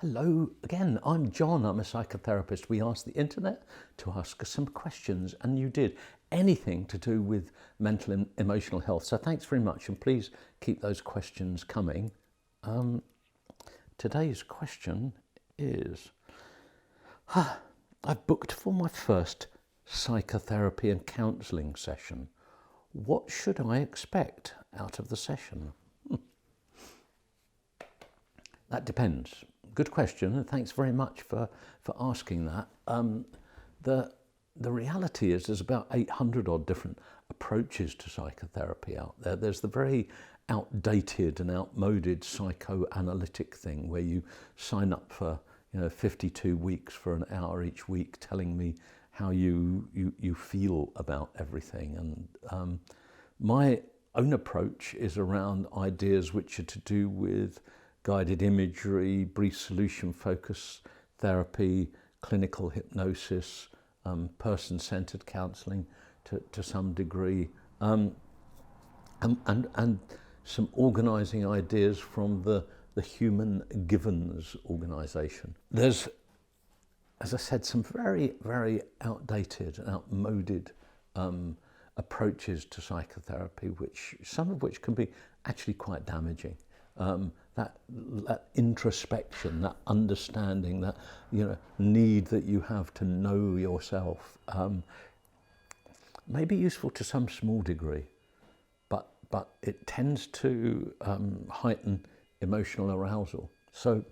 Hello again, I'm John, I'm a psychotherapist. We asked the internet to ask us some questions and you did anything to do with mental and emotional health. So thanks very much and please keep those questions coming. Today's question is, I've booked for my first psychotherapy and counselling session. What should I expect out of the session? That depends. Good question, and thanks very much for asking that. The reality is there's about 800 odd different approaches to psychotherapy out there. There's the very outdated and outmoded psychoanalytic thing where you sign up for 52 weeks for an hour each week telling me how you feel about everything. And my own approach is around ideas which are to do with guided imagery, brief solution focus therapy, clinical hypnosis, person-centered counselling to some degree, and some organising ideas from the Human Givens organisation. There's, as I said, some very, very outdated and outmoded approaches to psychotherapy, some of which can be actually quite damaging. That introspection, that understanding, that need that you have to know yourself, may be useful to some small degree, but it tends to heighten emotional arousal. So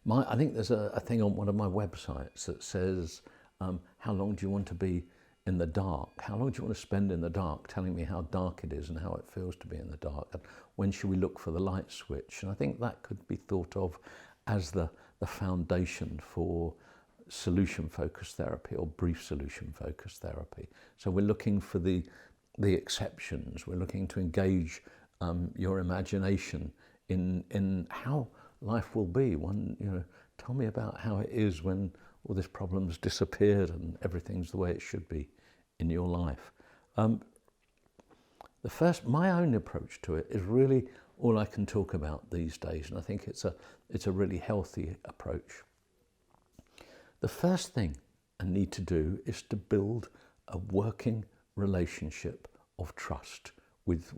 I think there's a thing on one of my websites that says, how long do you want to be in the dark? How long do you want to spend in the dark, telling me how dark it is and how it feels to be in the dark? And when should we look for the light switch? And I think that could be thought of as the foundation for solution-focused therapy or brief solution-focused therapy. So we're looking for the exceptions. We're looking to engage your imagination in how life will be. Tell me about how it is when all this problem's disappeared and everything's the way it should be in your life. My own approach to it is really all I can talk about these days, and I think it's a really healthy approach. The first thing I need to do is to build a working relationship of trust with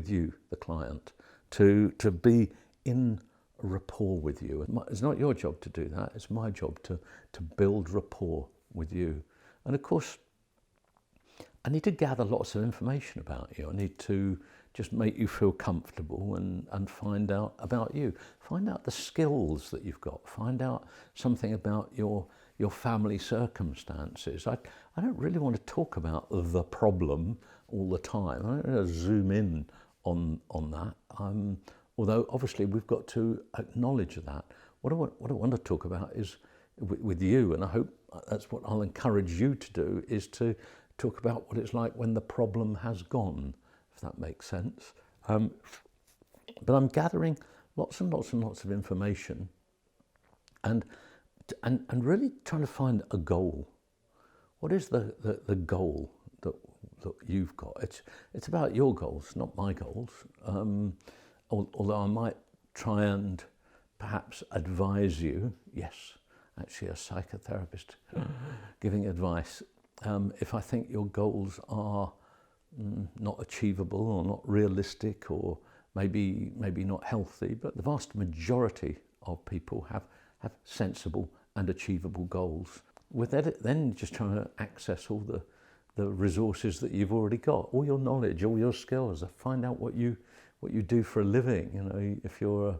you, the client, to be in rapport with you. It's not your job to do that, it's my job to build rapport with you. And of course, I need to gather lots of information about you. I need to just make you feel comfortable and find out about you. Find out the skills that you've got. Find out something about your family circumstances. I don't really want to talk about the problem all the time. I don't want to zoom in on that. Although obviously we've got to acknowledge that. What I want to talk about is with you, and I hope that's what I'll encourage you to do, is to talk about what it's like when the problem has gone, if that makes sense. But I'm gathering lots and lots and lots of information and really trying to find a goal. What is the goal that you've got? It's about your goals, not my goals. Although I might try and perhaps advise you, yes, actually a psychotherapist giving advice, if I think your goals are not achievable or not realistic or maybe not healthy, but the vast majority of people have sensible and achievable goals. With that, then just trying to access all the resources that you've already got, all your knowledge, all your skills, find out what you do for a living. If you're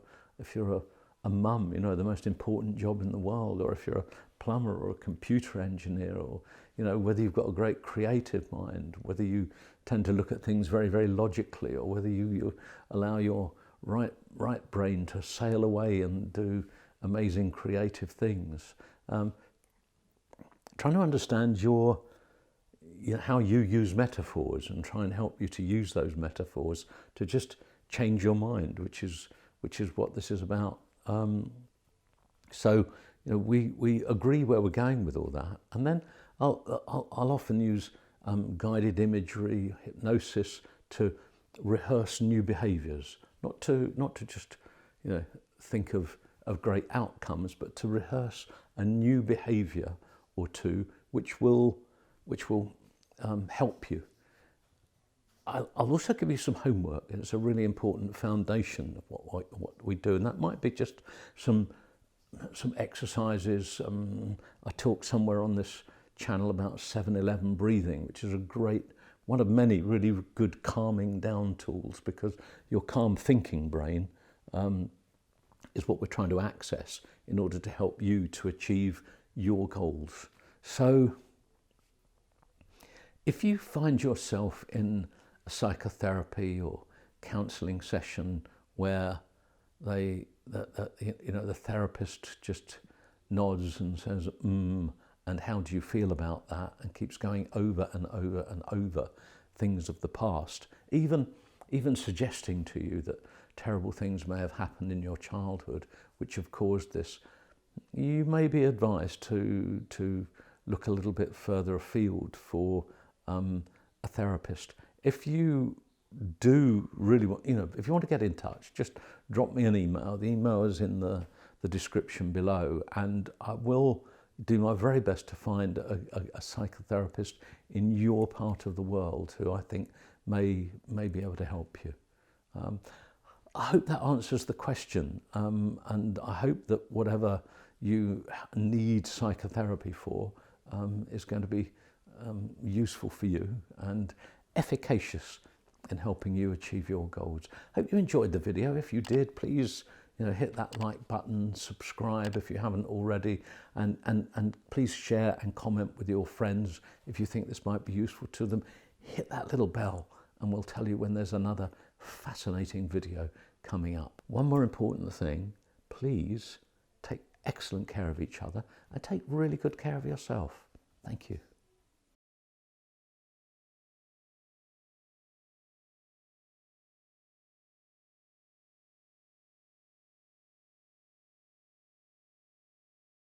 a mum, the most important job in the world, or if you're a plumber or a computer engineer, or whether you've got a great creative mind, whether you tend to look at things very, very logically, or whether you allow your right brain to sail away and do amazing creative things. Trying to understand how you use metaphors and try and help you to use those metaphors to just change your mind, which is what this is about. So we agree where we're going with all that, and then I'll often use guided imagery, hypnosis to rehearse new behaviours, not to just think of of great outcomes, but to rehearse a new behaviour or two which will help you. I'll also give you some homework. It's a really important foundation of what we do, and that might be just some exercises. I talked somewhere on this channel about 7-11 breathing, which is a great, one of many really good calming down tools, because your calm thinking brain is what we're trying to access in order to help you to achieve your goals. So if you find yourself in a psychotherapy or counselling session where the therapist just nods and says, and how do you feel about that, and keeps going over and over and over things of the past, even suggesting to you that terrible things may have happened in your childhood which have caused this, you may be advised to look a little bit further afield for a therapist. If you do really want, if you want to get in touch, just drop me an email. The email is in the description below, and I will do my very best to find a psychotherapist in your part of the world who I think may be able to help you. I hope that answers the question, and I hope that whatever you need psychotherapy for is going to be useful for you and efficacious in helping you achieve your goals. Hope you enjoyed the video. If you did, please hit that like button, subscribe if you haven't already, and please share and comment with your friends if you think this might be useful to them. Hit that little bell and we'll tell you when there's another fascinating video coming up. One more important thing, please take excellent care of each other and take really good care of yourself. Thank you.